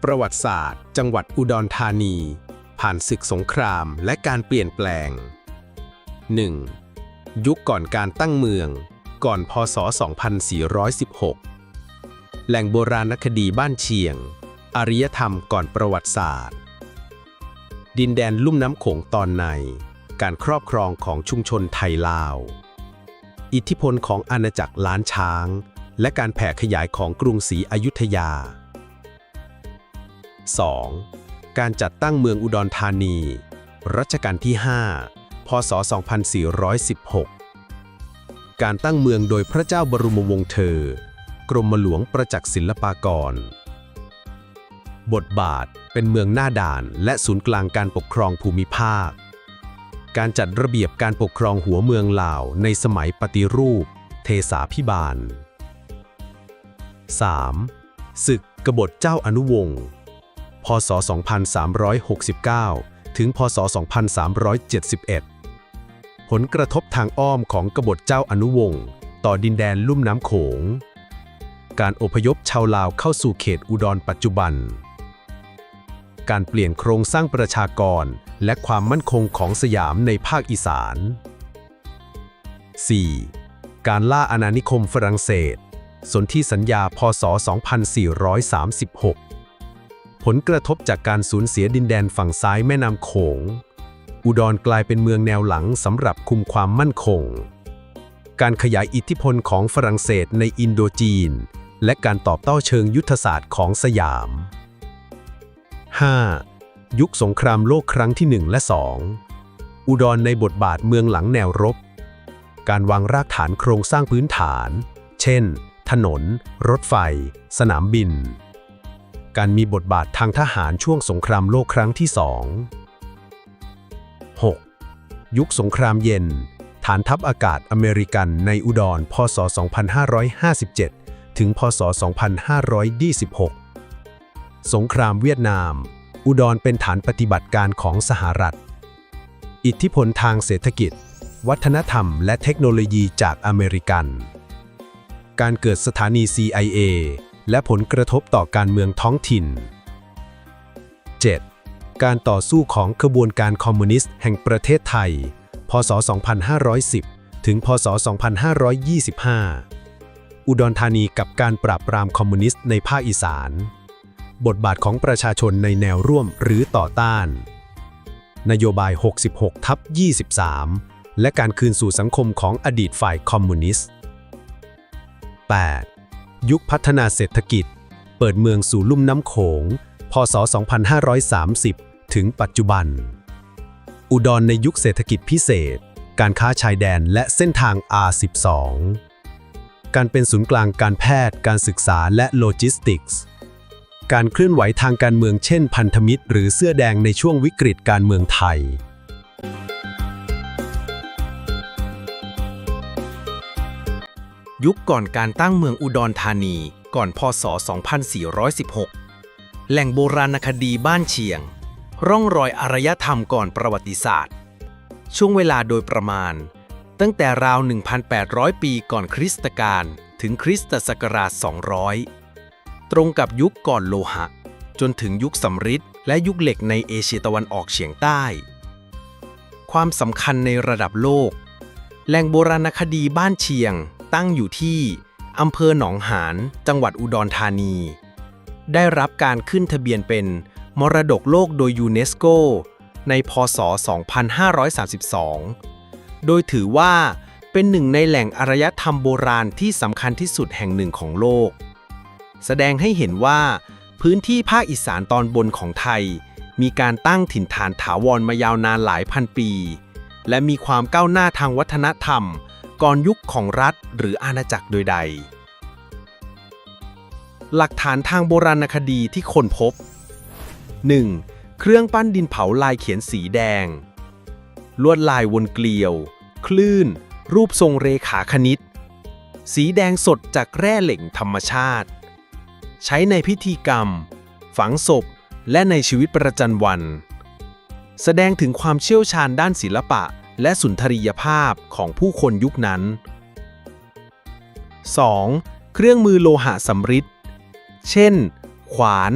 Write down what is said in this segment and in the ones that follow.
ประวัติศาสตร์จังหวัดอุดรธานีผ่านศึกสงครามและการเปลี่ยนแปลง 1. ยุคก่อนการตั้งเมืองก่อนพ.ศ. 2416 แหล่งโบราณคดีบ้านเชียงอารยธรรมก่อนประวัติศาสตร์ดินแดนลุ่มน้ำโขงตอนในการครอบครองของชุมชนไทยลาวอิทธิพลของอาณาจักรล้านช้างและการแผ่ขยายของกรุงศรีอยุธยา 2. การจัดตั้งเมืองอุดรธานีรัชกาลที่ 5 พ.ศ. 2416 การตั้งเมืองโดยพระเจ้าบรมวงศ์เธอ กรมหลวงประจักษ์ศิลปากร บทบาทเป็นเมืองหน้าด่านและศูนย์กลางการปกครองภูมิภาคการจัดระเบียบการปกครองหัวเมืองลาวในสมัยปฏิรูปเทสาภิบาล 3. ศึกกบฏเจ้าอนุวงศ์พ.ศ. 2369 ถึง พ.ศ. 2371 ผลกระทบทางอ้อมของกบฏเจ้าอนุวงศ์ต่อดินแดนลุ่มน้ำโขงการอพยพชาวลาวเข้าสู่เขตอุดรปัจจุบันการเปลี่ยนโครงสร้างประชากรและความมั่นคงของสยามในภาคอีสาน 4. การล่าอาณานิคมฝรั่งเศสสนธิสัญญาพ.ศ. 2436 ผลกระทบจากการสูญเสียดินแดนฝั่งซ้ายแม่น้ำโขงอุดรกลายเป็นเมืองแนวหลังสำหรับคุมความมั่นคงการขยายอิทธิพลของฝรั่งเศสในอินโดจีนและการตอบโต้เชิงยุทธศาสตร์ของสยาม 5. ยุคสงครามโลกครั้งที่ 1 และ 2 อุดรในบทบาทเมืองหลังแนวรบการวางรากฐานโครงสร้างพื้นฐานเช่นถนนรถไฟสนามบินการมีบทบาททางทหารช่วงสงครามโลกครั้งที่ 2 6. ยุคสงครามเย็นฐานทัพอากาศอเมริกันในอุดรพ.ศ. 2557 ถึง พ.ศ. 2526 สงครามเวียดนามอุดรเป็นฐานปฏิบัติการของสหรัฐอิทธิพลทางเศรษฐกิจวัฒนธรรมและเทคโนโลยีจากอเมริกันการเกิดสถานี CIA และผลกระทบต่อการเมืองท้องถิ่น 7. การต่อสู้ของขบวนการคอมมิวนิสต์แห่งประเทศไทย พ.ศ. 2510 ถึง พ.ศ. 2525 อุดรธานีกับการปราบปรามคอมมิวนิสต์ในภาคอีสานบทบาทของประชาชนในแนวร่วมหรือต่อต้านนโยบาย 66/23 และการคืนสู่สังคมของอดีตฝ่ายคอมมิวนิสต์ 8. ยุคพัฒนาเศรษฐกิจเปิดเมืองสู่ลุ่มน้ำโขง พ.ศ. 2530 ถึงปัจจุบันอุดรในยุคเศรษฐกิจพิเศษการค้าชายแดนและเส้นทาง R12 การเป็นศูนย์กลางการแพทย์การศึกษาและโลจิสติกส์การเคลื่อนไหวทางการเมืองเช่นพันธมิตรหรือเสื้อแดงในช่วงวิกฤตการเมืองไทยยุคก่อนการตั้งเมืองอุดรธานีก่อนพ.ศ. 2416 แหล่งโบราณคดีบ้านเชียงร่องรอยอารยธรรมก่อนประวัติศาสตร์ช่วงเวลาโดยประมาณตั้งแต่ราว 1,800 ปีก่อนคริสตกาลถึงคริสตศักราช 200 ตรงกับยุคก่อนโลหะจนถึงยุคสำริดและยุคเหล็กในเอเชียตะวันออกเฉียงใต้ความสำคัญในระดับโลกแหล่งโบราณคดีบ้านเชียงตั้งอยู่ที่อำเภอหนองหานจังหวัดอุดรธานีได้รับการขึ้นทะเบียนเป็นมรดกโลกโดยยูเนสโกในพ.ศ. 2532 โดยถือว่าเป็นหนึ่งในแหล่งอารยธรรมโบราณที่สำคัญที่สุดแห่งหนึ่งของโลกแสดงให้เห็นว่าพื้นที่ภาคอีสานตอนบนของไทยมีการตั้งถิ่นฐานถาวรมายาวนานหลายพันปีและมีความก้าวหน้าทางวัฒนธรรมก่อนยุคของรัฐหรืออาณาจักรโดยใดหลักฐานทางโบราณคดีที่ค้นพบ 1. เครื่องปั้นดินเผาลายเขียนสีแดงลวดลายวนเกลียวคลื่นรูปทรงเรขาคณิตสีแดงสดจากแร่เหล็กธรรมชาติใช้ในพิธีกรรมฝังศพและในชีวิตประจำวัน แสดงถึงความเชี่ยวชาญด้านศิลปะและสุนทรียภาพของผู้คนยุคนั้น 2. เครื่องมือโลหะสำริดเช่น ขวาน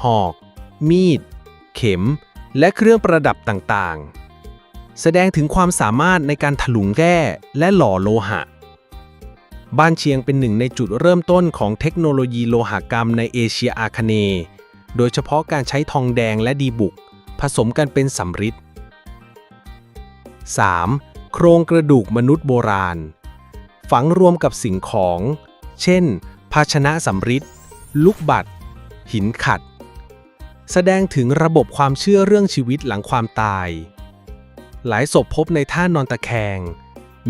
หอก มีด เข็ม และเครื่องประดับต่างๆ แสดงถึงความสามารถในการถลุงแร่และหล่อโลหะ บ้านเชียงเป็นหนึ่งในจุดเริ่มต้นของเทคโนโลยีโลหกรรมในเอเชียอาคเนย์ โดยเฉพาะการใช้ทองแดงและดีบุกผสมกันเป็นสำริด 3. โครงกระดูกมนุษย์โบราณ ฝังรวมกับสิ่งของ เช่น ภาชนะสำริด ลูกบัตร หินขัด แสดงถึงระบบความเชื่อเรื่องชีวิตหลังความตาย หลายศพพบในท่านอนตะแคง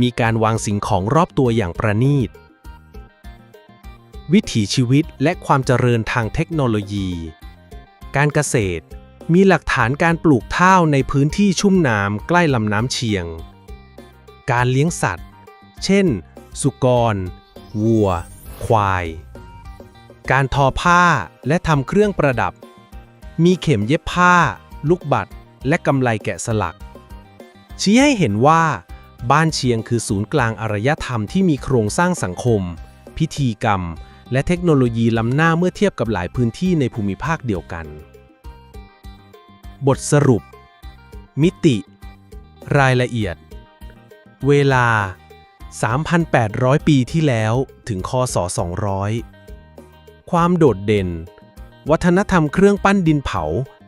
มีการวางสิ่งของรอบตัวอย่างประณีต วิถีชีวิตและความเจริญทางเทคโนโลยี การเกษตรมีหลักฐานการปลูกข้าวในพื้นที่ชุ่มน้ำใกล้ลำน้ำเชียง การเลี้ยงสัตว์ เช่น สุกร วัว ควาย การทอผ้าและทำเครื่องประดับ มีเข็มเย็บผ้า ลูกบัตร และกำไลแกะสลัก ชี้ให้เห็นว่าบ้านเชียงคือศูนย์กลางอารยธรรมที่มีโครงสร้างสังคม พิธีกรรม และเทคโนโลยีล้ำหน้าเมื่อเทียบกับหลายพื้นที่ในภูมิภาคเดียวกัน บทสรุป มิติ รายละเอียด เวลา 3,800 ปีที่แล้วถึงคศ 200 ความโดดเด่น วัฒนธรรมเครื่องปั้นดินเผา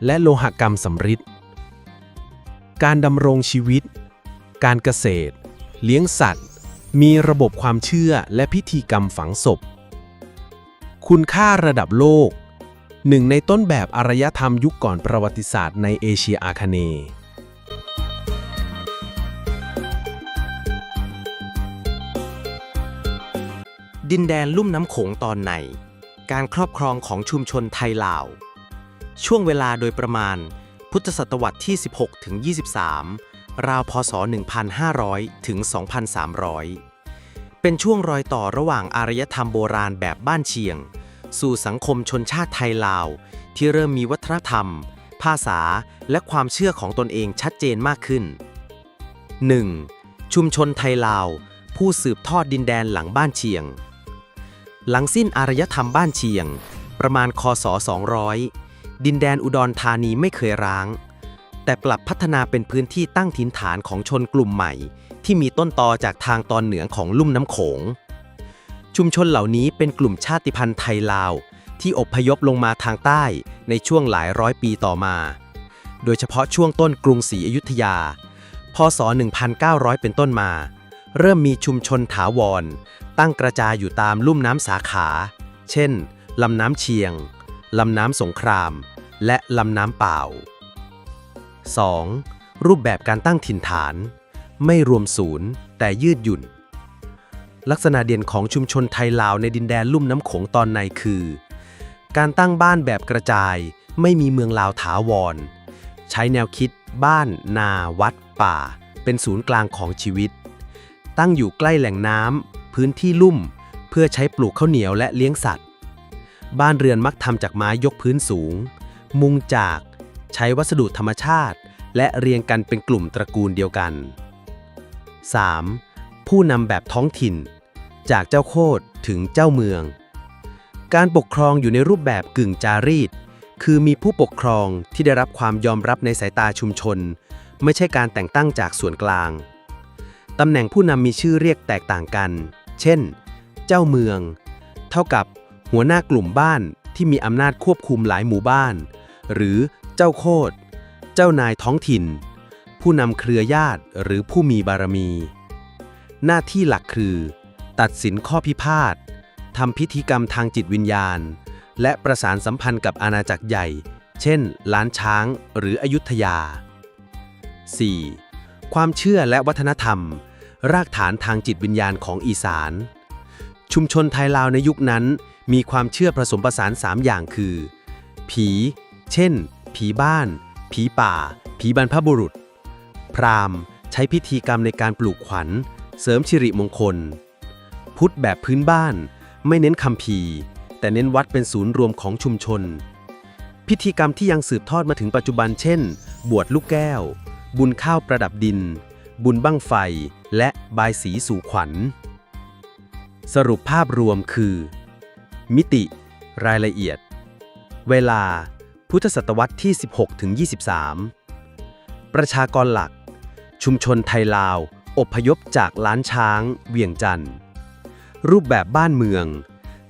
และโลหกรรมสำริด การดำรงชีวิต การเกษตร เลี้ยงสัตว์ มีระบบความเชื่อและพิธีกรรมฝังศพ คุณค่าระดับโลก หนึ่งในต้นแบบอารยธรรมยุคก่อนประวัติศาสตร์ในเอเชียอาคเนย์ ดินแดนลุ่มน้ำโขงตอนใน การครอบครองของชุมชนไทยลาว ช่วงเวลาโดยประมาณ พุทธศตวรรษที่ 16 ถึง 23 ราว พศ 1,500 ถึง 2,300 เป็นช่วงรอยต่อระหว่างอารยธรรมโบราณแบบบ้านเชียง สู่สังคมชนชาติไทยลาว ที่เริ่มมีวัฒนธรรม ภาษา และความเชื่อของตนเองชัดเจนมากขึ้น 1. ชุมชนไทยลาว ผู้สืบทอดดินแดนหลังบ้านเชียง หลังสิ้นอารยธรรมบ้านเชียง ประมาณคศ 200 ดินแดนอุดรธานีไม่เคยร้าง แต่กลับพัฒนาเป็นพื้นที่ตั้งถิ่นฐานของชนกลุ่มใหม่ ที่มีต้นตอจากทางตอนเหนือของลุ่มน้ำโขง ชุมชนเหล่านี้เป็นกลุ่มชาติพันธุ์ไทยลาวที่อพยพลงมาทางใต้ในช่วงหลายร้อยปีต่อมา โดยเฉพาะช่วงต้นกรุงศรีอยุธยา พศ 1900 เป็นต้นมา เริ่มมีชุมชนถาวรตั้งกระจายอยู่ตามลุ่มน้ำสาขา เช่น ลำน้ำเชียง ลำน้ำสงคราม และลำน้ำป่าว 2. รูปแบบการตั้งถิ่นฐาน ไม่รวมศูนย์แต่ยืดหยุ่น ลักษณะเด่นของชุมชนไทยลาวในดินแดนลุ่มน้ำโขงตอนในคือ การตั้งบ้านแบบกระจาย ไม่มีเมืองลาวถาวร ใช้แนวคิดบ้าน นา วัด ป่า เป็นศูนย์กลางของชีวิต ตั้งอยู่ใกล้แหล่งน้ำพื้นที่ลุ่ม เพื่อใช้ปลูกข้าวเหนียวและเลี้ยงสัตว์ บ้านเรือนมักทำจากไม้ยกพื้นสูง มุงจาก ใช้วัสดุธรรมชาติ และเรียงกันเป็นกลุ่มตระกูลเดียวกัน 3. ผู้นำแบบท้องถิ่น จากเจ้าโคตรถึงเจ้าเมือง การปกครองอยู่ในรูปแบบกึ่งจารีต คือมีผู้ปกครองที่ได้รับความยอมรับในสายตาชุมชน ไม่ใช่การแต่งตั้งจากส่วนกลาง ตำแหน่งผู้นำมีชื่อเรียกแตกต่างกัน เช่น เจ้าเมือง เท่ากับหัวหน้ากลุ่มบ้านที่มีอำนาจควบคุมหลายหมู่บ้าน หรือเจ้าโคตร เจ้านายท้องถิ่น ผู้นำเครือญาติหรือผู้มีบารมี หน้าที่หลักคือ ตัดสินข้อพิพาท ทำพิธีกรรมทางจิตวิญญาณ และประสานสัมพันธ์กับอาณาจักรใหญ่ เช่น ล้านช้างหรืออยุธยา 4. ความเชื่อและวัฒนธรรม รากฐานทางจิตวิญญาณของอีสาน ชุมชนไทยลาวในยุคนั้นมีความเชื่อผสมผสาน 3 อย่างคือ ผี เช่น ผีบ้าน ผีป่า ผีบรรพบุรุษ พราหมณ์ใช้พิธีกรรมในการปลูกขวัญ เสริมสิริมงคล พุทธแบบพื้นบ้าน ไม่เน้นคัมภีร์ แต่เน้นวัดเป็นศูนย์รวมของชุมชน พิธีกรรมที่ยังสืบทอดมาถึงปัจจุบันเช่น บวชลูกแก้ว บุญข้าวประดับดิน บุญบั้งไฟ และบายสีสู่ขวัญ สรุปภาพรวมคือ มิติ รายละเอียด เวลา พุทธศตวรรษที่ 16 ถึง 23 ประชากรหลัก ชุมชนไทยลาว อพยพจากล้านช้าง เวียงจันทร์รูปแบบบ้านเมือง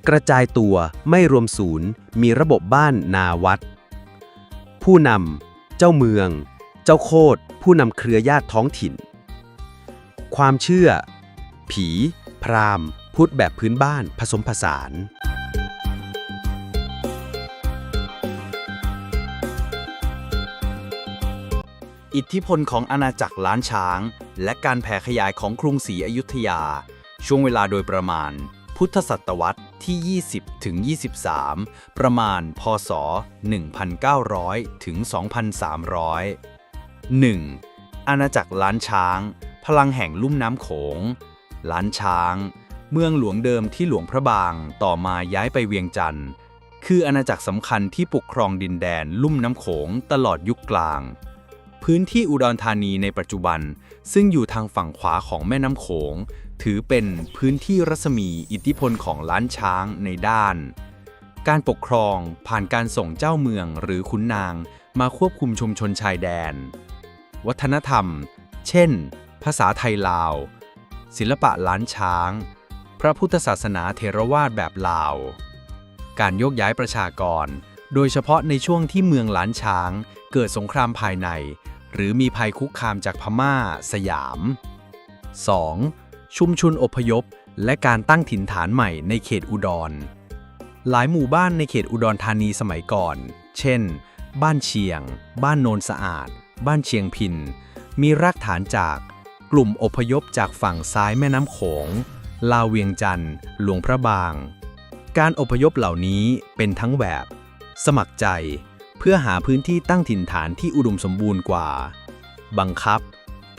กระจายตัวไม่รวมศูนย์ มีระบบบ้านนาวัด ผู้นำ เจ้าเมือง เจ้าโคตรผู้นำเครือญาติท้องถิ่น ความเชื่อ ผี พราหมณ์ พุทธแบบพื้นบ้านผสมผสาน อิทธิพลของอาณาจักรล้านช้าง และการแผ่ขยายของกรุงศรีอยุธยา ช่วงเวลาโดยประมาณ พุทธศตวรรษที่ 20 ถึง 23 ประมาณ พ.ศ. 1900 ถึง 2300 1. อาณาจักรล้านช้าง พลังแห่งลุ่มน้ำโขง ล้านช้าง เมืองหลวงเดิมที่หลวงพระบาง ต่อมาย้ายไปเวียงจันทร์ คืออาณาจักรสำคัญที่ปกครองดินแดนลุ่มน้ำโขงตลอดยุคกลาง พื้นที่อุดรธานีในปัจจุบันซึ่งอยู่ทางฝั่งขวาของแม่น้ำโขงถือเป็นพื้นที่รัศมีอิทธิพลของล้านช้างในด้านการปกครองผ่านการส่งเจ้าเมืองหรือขุนนางมาควบคุมชุมชนชายแดนวัฒนธรรมเช่นภาษาไทยลาวศิลปะล้านช้างพระพุทธศาสนาเถรวาทแบบลาวการโยกย้ายประชากรโดยเฉพาะในช่วงที่เมืองล้านช้างเกิดสงครามภายในหรือมีภัยคุกคามจากพม่าสยาม 2. ชุมชนอพยพและการตั้งถิ่นฐานใหม่ในเขตอุดรหลายหมู่บ้านในเขตอุดรธานีสมัยก่อนเช่นบ้านเชียงบ้านโนนสะอาดบ้านเชียงพินมีรากฐานจากกลุ่มอพยพจากฝั่งซ้ายแม่น้ำโขงลาวเวียงจันทร์หลวงพระบางการอพยพเหล่านี้เป็นทั้งแบบสมัครใจเพื่อหาพื้นที่ตั้งถิ่นฐานที่อุดมสมบูรณ์กว่าบังคับ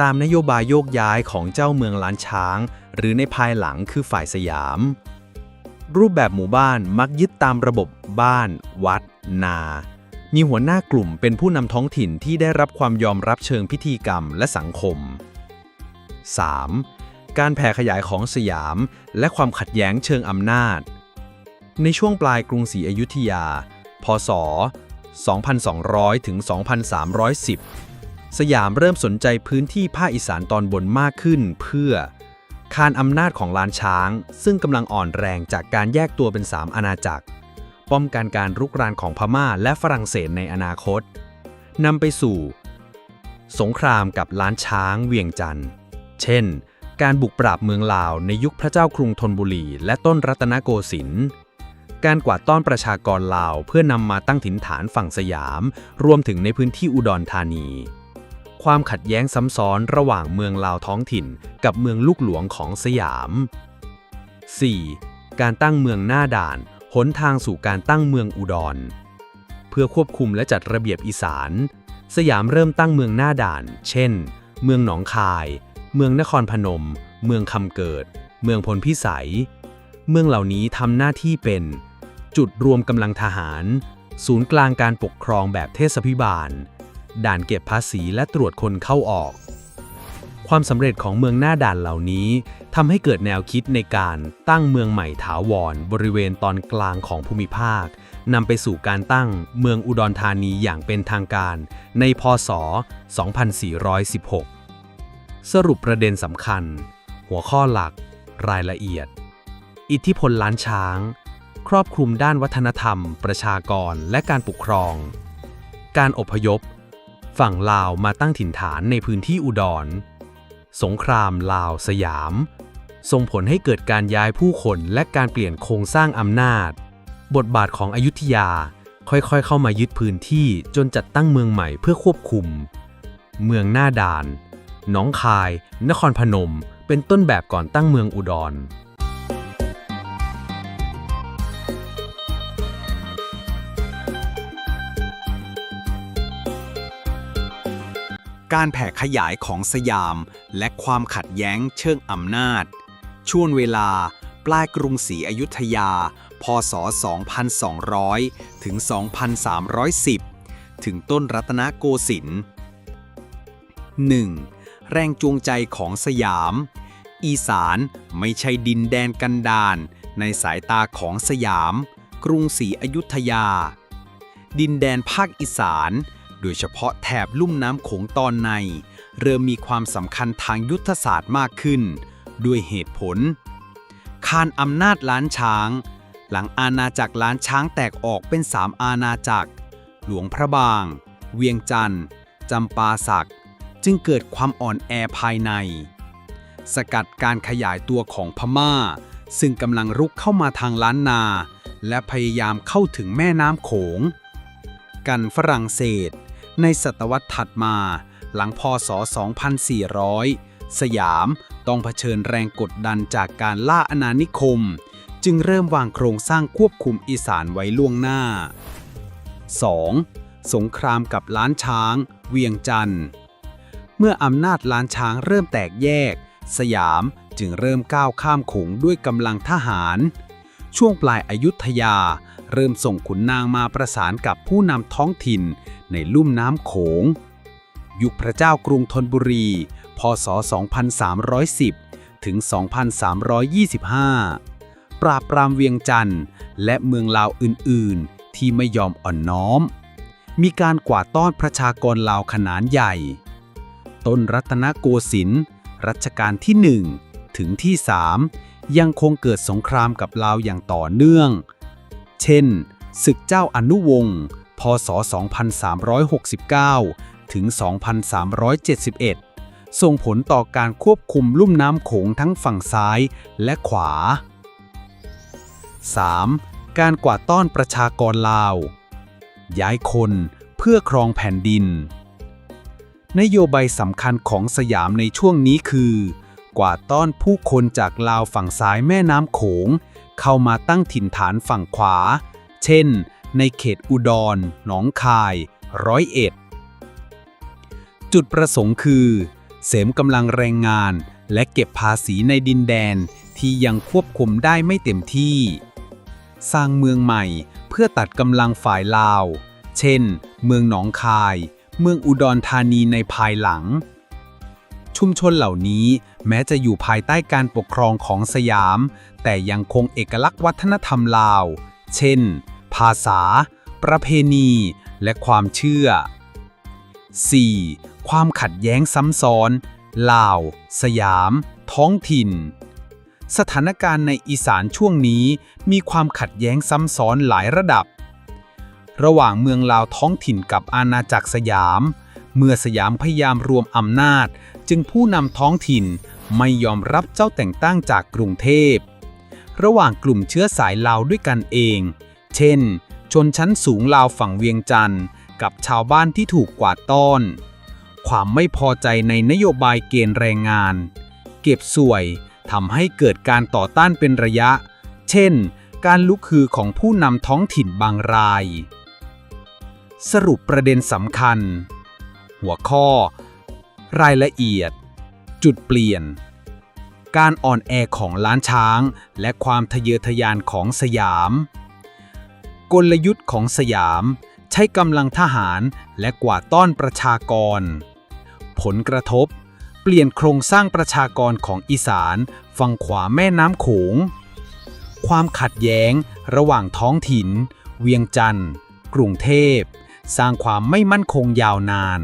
ตามนโยบายโยกย้ายของเจ้าเมืองล้านช้างหรือในภายหลังคือฝ่ายสยามรูปแบบหมู่บ้านมักยึดตามระบบบ้านวัดนามีหัวหน้ากลุ่มเป็นผู้นำท้องถิ่นที่ได้รับความยอมรับเชิงพิธีกรรมและสังคม 3. การแผ่ขยายของสยามและความขัดแย้งเชิงอำนาจในช่วงปลายกรุงศรีอยุธยาพ.ศ. 2200 ถึง 2310 สยามเริ่มสนใจพื้นที่ภาคอีสานตอนบนมากขึ้นเพื่อคานอำนาจของล้านช้างซึ่งกำลังอ่อนแรงจากการแยกตัวเป็น3อาณาจักรป้องกันการรุกรานของพม่าและฝรั่งเศสในอนาคตนำไปสู่สงครามกับล้านช้างเวียงจันทร์เช่นการบุกปราบเมืองลาวในยุคพระเจ้ากรุงธนบุรีและต้นรัตนโกสินทร์การกวาดต้อนประชากรลาวเพื่อนำมาตั้งถิ่นฐานฝั่งสยามรวมถึงในพื้นที่อุดรธานีความขัดแย้งซ้ำซ้อนระหว่างเมืองลาวท้องถิ่นกับเมืองลูกหลวงของสยาม 4. การตั้งเมืองหน้าด่านหนทางสู่การตั้งเมืองอุดรเพื่อควบคุมและจัดระเบียบอีสานสยามเริ่มตั้งเมืองหน้าด่านเช่นเมืองหนองคายเมืองนครพนมเมืองคำเกิดเมืองพลพิสัยเมืองเหล่านี้ทำหน้าที่เป็นจุดรวมกำลังทหารศูนย์กลางการปกครองแบบเทศพิบาลด่านเก็บภาษีและตรวจคนเข้าออกความสำเร็จของเมืองหน้าด่านเหล่านี้ทำให้เกิดแนวคิดในการตั้งเมืองใหม่ถาวรบริเวณตอนกลางของภูมิภาคนำไปสู่การตั้งเมืองอุดรธานีอย่างเป็นทางการในพ.ศ. 2416 สรุปประเด็นสำคัญหัวข้อหลักรายละเอียดอิทธิพลล้านช้างครอบคลุมด้านวัฒนธรรมประชากรและการปกครองการอพยพฝั่งลาวมาตั้งถิ่นฐานในพื้นที่อุดรสงครามลาวสยามส่งผลให้เกิดการย้ายผู้คนและการเปลี่ยนโครงสร้างอำนาจบทบาทของอยุธยาค่อยๆเข้ามายึดพื้นที่จนจัดตั้งเมืองใหม่เพื่อควบคุมเมืองหน้าด่านหนองคายนครพนมเป็นต้นแบบก่อนตั้งเมืองอุดรการแผ่ขยายของสยามและความขัดแย้งเชิงอำนาจช่วงเวลาปลายกรุงศรีอยุธยาพ.ศ. 2200 ถึง 2310 ถึงต้นรัตนโกสินทร์ 1. แรงจูงใจของสยามอีสานไม่ใช่ดินแดนกันดารในสายตาของสยามกรุงศรีอยุธยา ดินแดนภาคอีสานโดยเฉพาะแถบลุ่มน้ำโขงตอนในเริ่มมีความสำคัญทางยุทธศาสตร์มากขึ้นด้วยเหตุผลคานอำนาจล้านช้างหลังอาณาจักรล้านช้างแตกออกเป็น3อาณาจักรหลวงพระบาง เวียงจันทร์จำปาสักจึงเกิดความอ่อนแอภายในสกัดการขยายตัวของพม่าซึ่งกำลังรุกเข้ามาทางล้านนาและพยายามเข้าถึงแม่น้ำโขงกันฝรั่งเศสในศตวรรษถัดมาหลังพ.ศ. 2400 สยามต้องเผชิญแรงกดดันจากการล่าอาณานิคมจึงเริ่มวางโครงสร้างควบคุมอีสานไว้ล่วงหน้า 2. สงครามกับล้านช้างเวียงจันทร์เมื่ออำนาจล้านช้างเริ่มแตกแยกสยามจึงเริ่มก้าวข้ามโขงด้วยกำลังทหารช่วงปลายอยุธยาเริ่มส่งขุนนางมาประสานกับผู้นำท้องถิ่นในลุ่มน้ำโขงยุคพระเจ้ากรุงธนบุรีพ.ศ. 2310 ถึง 2325 ปราบปรามเวียงจันทร์และเมืองลาวอื่นๆที่ไม่ยอมอ่อนน้อมมีการกวาดต้อนประชากรลาวขนาดใหญ่ต้นรัตนโกสินทร์รัชกาลที่ 1 ถึงที่ 3 ยังคงเกิดสงครามกับลาวอย่างต่อเนื่องเช่นศึกเจ้าอนุวงศ์พ.ศ. 2369 ถึง 2371 ส่งผลต่อการควบคุมลุ่มน้ำโขงทั้งฝั่งซ้ายและขวา 3. การกวาดต้อนประชากรลาวย้ายคนเพื่อครองแผ่นดินนโยบายสำคัญของสยามในช่วงนี้คือกวาดต้อนผู้คนจากลาวฝั่งซ้ายแม่น้ำโขงเข้ามาตั้งถิ่นฐานฝั่งขวาเช่นในเขตอุดร หนองคาย 101 จุดประสงค์คือเสริมกำลังแรงงานและเก็บภาษีในดินแดนที่ยังควบคุมได้ไม่เต็มที่สร้างเมืองใหม่เพื่อตัดกำลังฝ่ายลาวเช่นเมืองหนองคายเมืองอุดรธานีในภายหลังชุมชนเหล่านี้แม้จะอยู่ภายใต้การปกครองของสยามแต่ยังคงเอกลักษณ์วัฒนธรรมลาวเช่นภาษาประเพณีและความเชื่อ 4. ความขัดแย้งซ้ำซ้อนลาวสยามท้องถิ่นสถานการณ์ในอีสานช่วงนี้มีความขัดแย้งซ้ำซ้อนหลายระดับระหว่างเมืองลาวท้องถิ่นกับอาณาจักรสยามเมื่อสยามพยายามรวมอำนาจจึงผู้นำท้องถิ่นไม่ยอมรับเจ้าแต่งตั้งจากกรุงเทพระหว่างกลุ่มเชื้อสายลาวด้วยกันเองเช่นชนชั้นสูงลาวฝั่งเวียงจันทร์กับชาวบ้านที่ถูกกวาดต้อนความไม่พอใจในนโยบายเกณฑ์แรงงานเก็บสวยทำให้เกิดการต่อต้านเป็นระยะเช่นการลุกฮือของผู้นำท้องถิ่นบางรายสรุปประเด็นสำคัญหัวข้อรายละเอียดจุดเปลี่ยนการอ่อนแอของล้านช้างและความทะเยอทะยานของสยามกลยุทธ์ของสยามใช้กำลังทหารและกวาดต้อนประชากรผลกระทบเปลี่ยนโครงสร้างประชากรของอีสานฝั่งขวาแม่น้ำโขงความขัดแย้งระหว่างท้องถิ่นเวียงจันทร์กรุงเทพสร้างความไม่มั่นคงยาวนาน